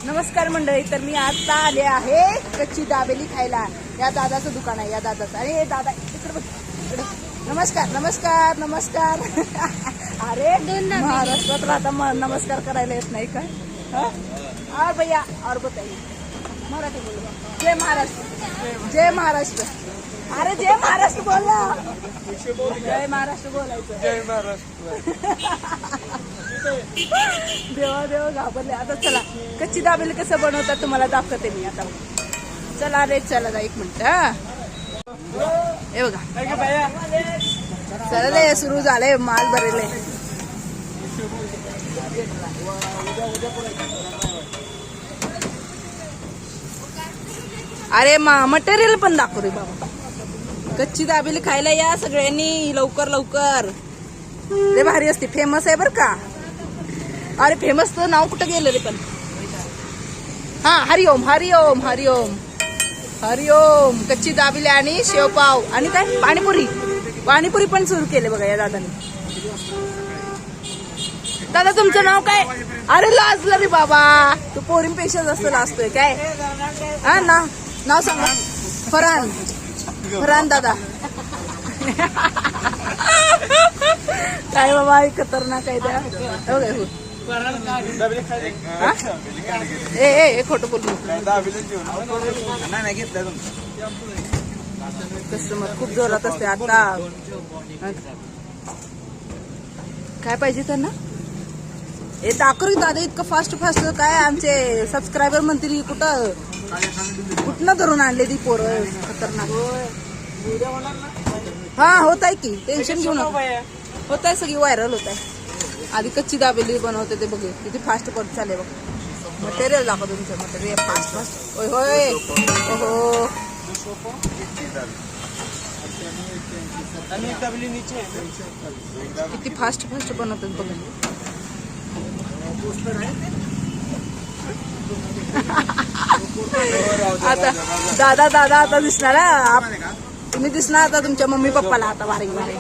नमस्कार मंडळी, तर मी आता आले आहे कच्ची दाबेली खायला. या दादाचं दुकान आहे, या दादाचं. अरे दादा इकडे बघ, इकडे. नमस्कार नमस्कार नमस्कार. अरे महाराष्ट्रात राहता नमस्कार करायला येत नाही काय? और भैया और बताइए, मराठी बोलो. जय महाराष्ट्र, जय महाराष्ट्र. अरे जय महाराष्ट्र बोल ना. जय महाराष्ट्र बोलायचं. जय महाराष्ट्र. देवा देवा घाबरले. आता चला कच्ची दाबेली कसं बनवतात तुम्हाला दाखवते मी आता. चला रे चला जा, एक मिनिट. हे बघा, चला रे सुरू झालंय, माल भरेले. अरे मटेरियल पण दाखव रे बाबा. कच्ची दाबेली खायला या सगळ्यांनी, लवकर लवकर. लय भारी असते, फेमस आहे बर का. अरे फेमस तर नाव कुठं गेलं रे पण. हा, हरिओम हरिओम हरिओम हरिओम. कच्ची दाबेली आणि शेवपाव आणि काय पाणीपुरी. पाणीपुरी पण सुरू केले बघा या दादाने. दादा तुमचं नाव काय? अरे लाजलं रे बाबा, तू पोरींपेक्षा जास्त लाजतोय काय? हा ना, नाव सांगा. फरहान. फरहान दादा. काय बाबा, खतरनाक आहे त्या. हो ए खोटं बोलू. कस्टमर खूप जोरात असते आता. काय पाहिजे त्यांना? हे दाखव दादा, इतकं फास्ट फास्ट काय? आमचे सबस्क्रायबर म्हणतील कुठनं धरून आणले ती पोरं खतरनाक. हा होत आहे की, टेन्शन घेऊ नका. होत आहे, सगळी व्हायरल होत आहे. आधी कच्ची दाबेली बनवते ते बघे किती फास्ट पडत चालले बघ. मटेरियल दाखव तुमचं, मटेरियल फास्ट फास्ट. होय होय. ओहो, किती फास्ट फास्ट बनवतात बघ. आता दादा दादा आता दिसणार. तुम्ही दिसणार आता तुमच्या मम्मी पप्पाला आता बारीक बारीक.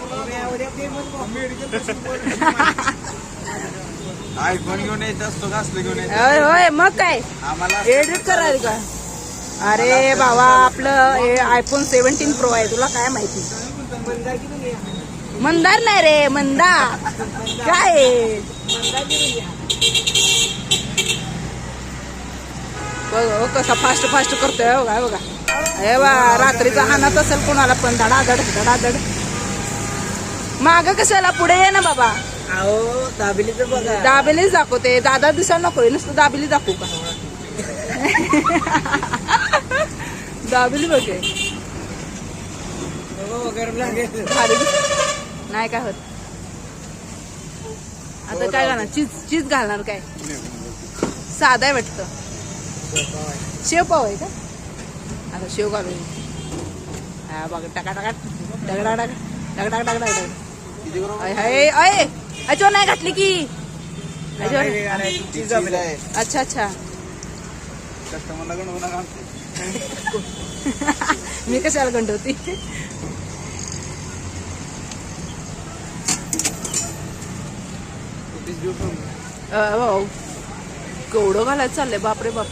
आयफोन घेऊन येत असतो, असलं घेऊन येत. होय होय, मग काय एडिट करायला का? अरे बाबा, आपलं आयफोन 17 प्रो आहे, तुला काय माहिती. मंदार नाही रे, मंदार काय. बघ कसा फास्ट फास्ट करतोय बघा बघा. हे बा, रात्रीचा हाणत असेल कोणाला पण धडाधड धडाधड. माग कशाला, पुढे ये ना बाबा. दाबेलीच बघा, दाबेलीच दाखवते. दादा दिसायला नको, नुसतं दाबेली दाखवू का? दाबेली बघे नाही काय होत. आता काय घालणार? चीज घालणार काय? साधा आहे वाटतं. शेवपाव आहे का? आता शेव घालू. हा बघ, टाका टाका डगडा टाका डगडा टाका डगडा. अय अय, अजून नाही घातली की. अच्छा अच्छा. मी कशाला गंडवती. केवढं घालायचं चाललंय, बापरे बाप.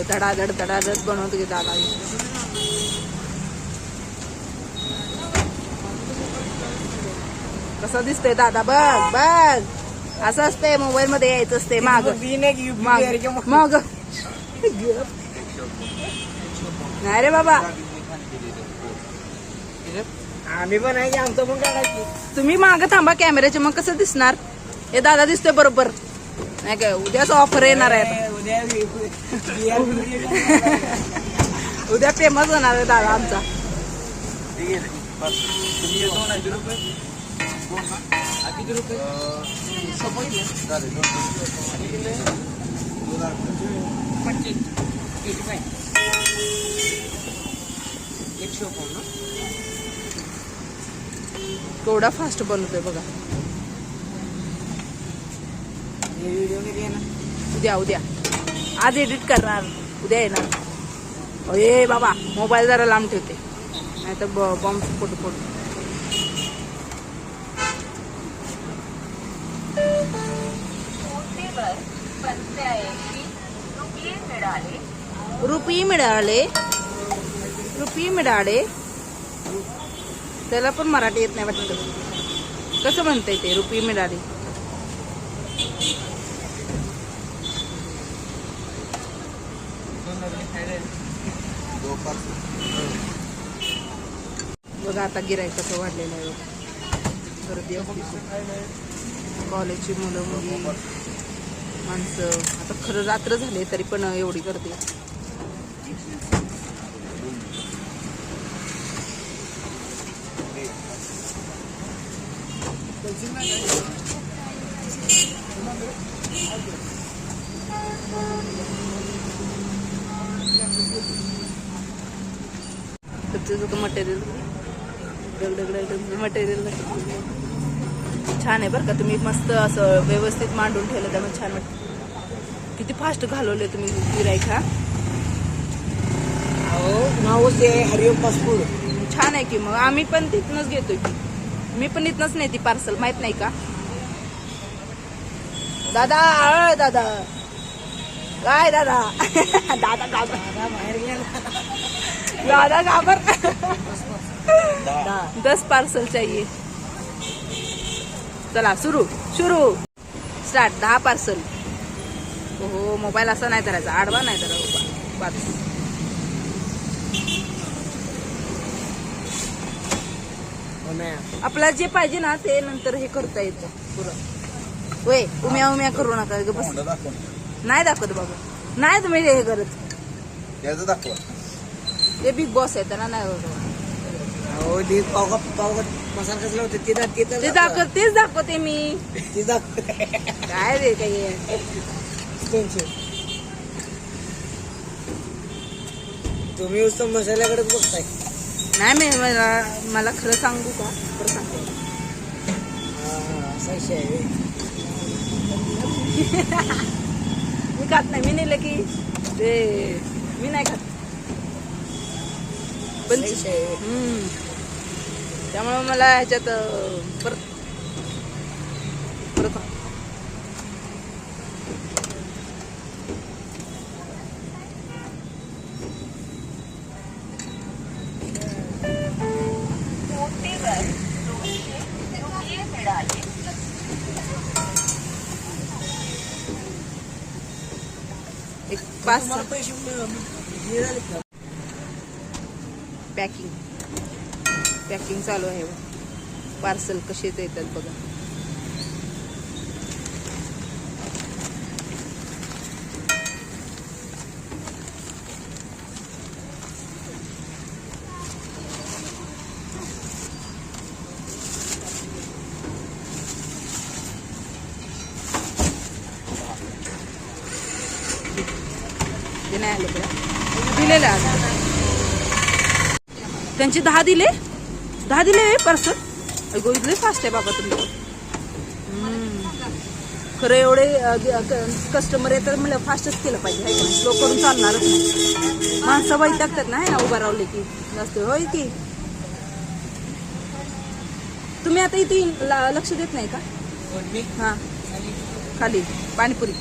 धडाधड धडाधड बनवतो की दादा. कसं दिसतंय दादा, बघ बघ. असं असतंय, मोबाईल मध्ये यायचं असते माग मग. नाही रे बाबा, आम्ही पण आहे की, आमचं पण काढायची. तुम्ही माग थांबा कॅमेऱ्याचे, मग कसं दिसणार? हे दादा दिसतोय बरोबर नाही काय? उद्याच ऑफर येणार आहे. उद्या फेमस होणार आहे दादा आमचा. केवढा फास्ट बनवतोय बघा. उद्या उद्या, आज एडिट करणार, उद्या येणार. ए बाबा, मोबाईल जरा लांब ठेवते, नाही तर बॉम्ब फोटो फोटो. पर रुपये मिळाले. रुपये मिळाले. त्याला पण मराठी येत नाही वाटतं. कसं म्हणताय ते रुपये मिळाले? बघा आता गिराईक कसं वाढलेलं आहे. गर्दी असते. कॉलेजची मुलं मुली माणसं. आता खरं रात्र झाले तरी पण एवढी गर्दी. मटेरियल मटेरियल छान आहे बरं का. तुम्ही मस्त असं व्यवस्थित मांडून ठेवलं त्यामुळे छान वाटतं. किती फास्ट घालवले तुम्ही गिराईक. हा नाव से हरिओम पासपूर. छान आहे की. मग आम्ही पण तिथनच घेतोय की. मी पण इथनच नाही ती पार्सल. माहित नाही का दादा? दादा काय दादा? दादा घाबर. दादा घाबर. 10 पार्सल चाहिए. चला सुरू स्टार्ट. 10 पार्सल. हो मोबाईल असा नाही धरायचा. आडवा नाही धरायचा. आपल्याला जे पाहिजे ना ते नंतर हे करता येतं पुरं. होय उम्या उम्या करू नका. बस नाही दाखवत बाबा. नाही तुम्ही हे करत. दाखवा. ते बिग बॉस आहे त्यांना नाही बघा. मसाला कसला होते ते दाखवत. तेच दाखवते मी. काय रे काही तुम्ही नुसतं मसाल्याकडेच बघताय. नाही मी मला खरं सांगू का? खरं सांगते. असा विषय आहे. मी खात नाही. मी नेलं की ते मी नाही खात. पण त्यामुळे मला ह्याच्यात परत एक 5 पॅकिंग चालू आहे. पार्सल कसे येतात बघा. ते नाही आलं बघा. दिलेलं आहे त्यांची. 10 दिले. 10 दिले पार्सल. अगो इथले फास्ट आहे बाबा तुम्ही. खरं एवढे कस्टमर आहे तर मला फास्टच केलं पाहिजे. स्लो करून चालणारच नाही. माणसं वैतागतात ना उभा रावले की नसते. होय की तुम्ही आता इथे लक्ष देत नाही का? हा खाली पाणीपुरी.